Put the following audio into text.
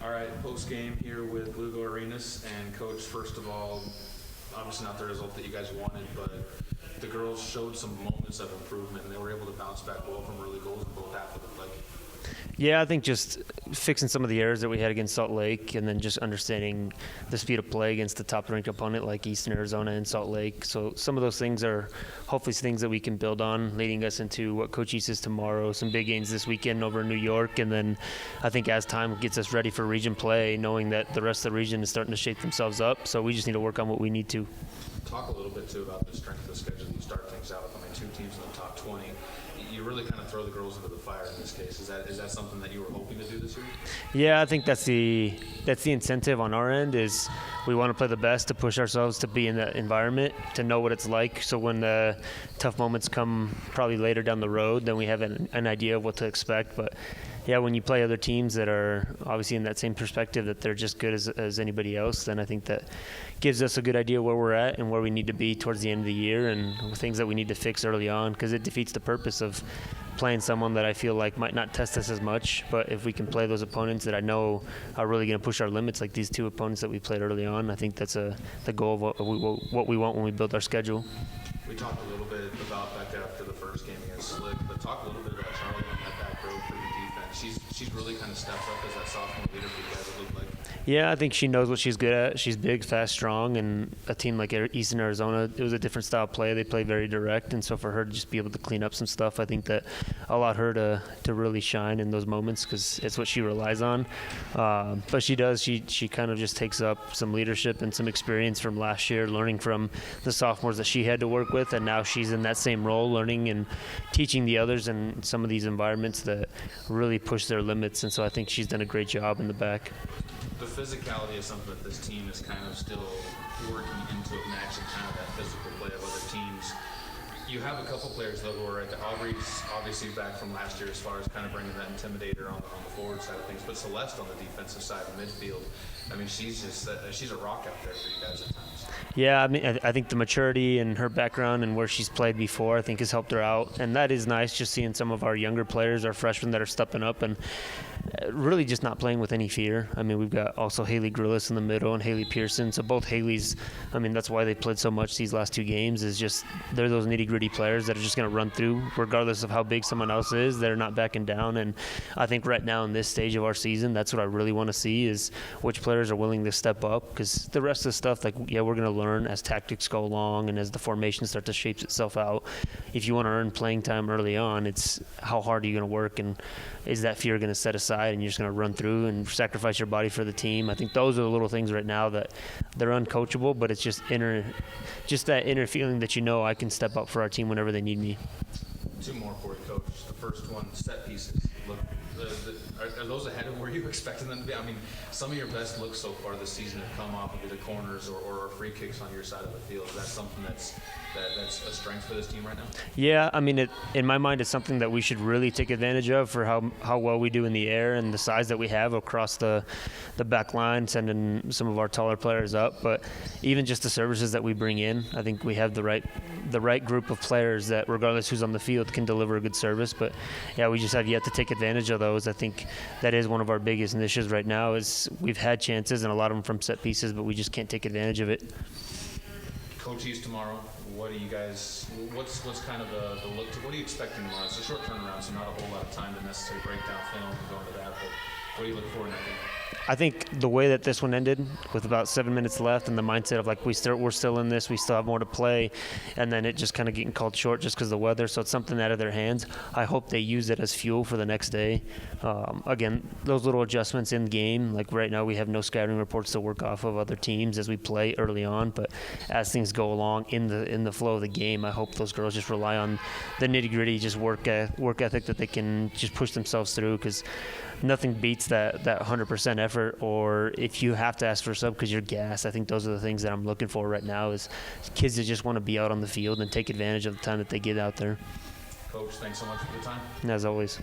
All right, post-game here with Lugo Arenas. And, Coach, first of all, obviously not the result that you guys wanted, but the girls showed some moments of improvement, and they were able to bounce back well from early goals in both halves of the play. Yeah, I think just fixing some of the errors that we had against Salt Lake, and then just understanding the speed of play against the top-ranked opponent like Eastern Arizona and Salt Lake. So some of those things are hopefully things that we can build on, leading us into what Coach East is tomorrow, some big games this weekend over in New York, and then I think as time gets us ready for region play, knowing that the rest of the region is starting to shape themselves up, so we just need to work on what we need to. Talk a little bit, too, about the strength of the schedule. You start things out with, 2 teams in the top 20. You really kind of throw the girls into the fire in this case. Is that something that you were hoping to do this year? Yeah, I think that's the incentive on our end is we want to play the best, to push ourselves to be in that environment, to know what it's like. So when the tough moments come probably later down the road, then we have an idea of what to expect. But yeah, when you play other teams that are obviously in that same perspective that they're just good as anybody else, then I think that gives us a good idea where we're at and where we need to be towards the end of the year and things that we need to fix early on, because it defeats the purpose of playing someone that I feel like might not test us as much. But if we can play those opponents that I know are really going to push our limits, like these 2 opponents that we played early on, I think that's the goal of what we want when we build our schedule. We talked a little bit about Becca after the first game against Slick, but talk a little bit about Charlie on that back row for your defense. She's really kind of stepped up as that sophomore leader for you guys, it looked like. Yeah, I think she knows what she's good at. She's big, fast, strong, and a team like Eastern Arizona, it was a different style of play. They play very direct, and so for her to just be able to clean up some stuff, I think that allowed her to really shine in those moments because it's what she relies on. But she does. She kind of just takes up some leadership and some experience from last year, learning from the sophomores that she had to work with, and now she's in that same role, learning and teaching the others in some of these environments that really push their limits, and so I think she's done a great job in the back. The physicality is something that this team is kind of still working into it, matching kind of that physical play of other teams. You have a couple players, though, who are at the Aubrey's obviously back from last year as far as kind of bringing that intimidator on the forward side of things. But Celeste on the defensive side of midfield, she's a rock out there for you guys at times. Yeah, I think the maturity and her background and where she's played before, I think has helped her out. And that is nice, just seeing some of our younger players, our freshmen that are stepping up and really just not playing with any fear. We've got also Haley Grillis in the middle and Haley Pearson. So both Haley's, that's why they played so much these last 2 games, is just they're those nitty-gritty players that are just going to run through regardless of how big someone else is. They're not backing down. And I think right now in this stage of our season, that's what I really want to see is which players are willing to step up, because the rest of the stuff, we're going to learn as tactics go along and as the formation starts to shape itself out. If you want to earn playing time early on, it's how hard are you going to work, and is that fear going to set aside and you're just going to run through and sacrifice your body for the team? I think those are the little things right now that they're uncoachable, but it's just that inner feeling that I can step up for our team whenever they need me. 2 more for you, Coach. The first one, set pieces. Look, are those ahead of where you expected them to be? Some of your best looks so far this season have come off of either corners or free kicks on your side of the field. Is that something that's a strength for this team right now? Yeah, in my mind, it's something that we should really take advantage of for how well we do in the air and the size that we have across the back line, sending some of our taller players up. But even just the services that we bring in, I think we have the right group of players that, regardless who's on the field, can deliver a good service. But yeah, we just have yet to take advantage of those. I think that is one of our biggest initiatives right now. Is we've had chances and a lot of them from set pieces, but we just can't take advantage of it. Coach East tomorrow. What do you guys? What's kind of the look to? What are you expecting tomorrow? It's a short turnaround, so not a whole lot of time to necessarily break down film and go into that. But what do you look for in that game? I think the way that this one ended, with about 7 minutes left, and the mindset of we're still in this, we still have more to play, and then it just kind of getting called short just because of the weather. So it's something out of their hands. I hope they use it as fuel for the next day. Again, those little adjustments in game. Like right now, we have no scouting reports to work off of other teams as we play early on. But as things go along in the flow of the game, I hope those girls just rely on the nitty gritty, just work ethic that they can just push themselves through, because nothing beats that 100% effort, or if you have to ask for a sub because you're gassed. I think those are the things that I'm looking for right now, is kids that just want to be out on the field and take advantage of the time that they get out there. Coach, thanks so much for the time. And as always.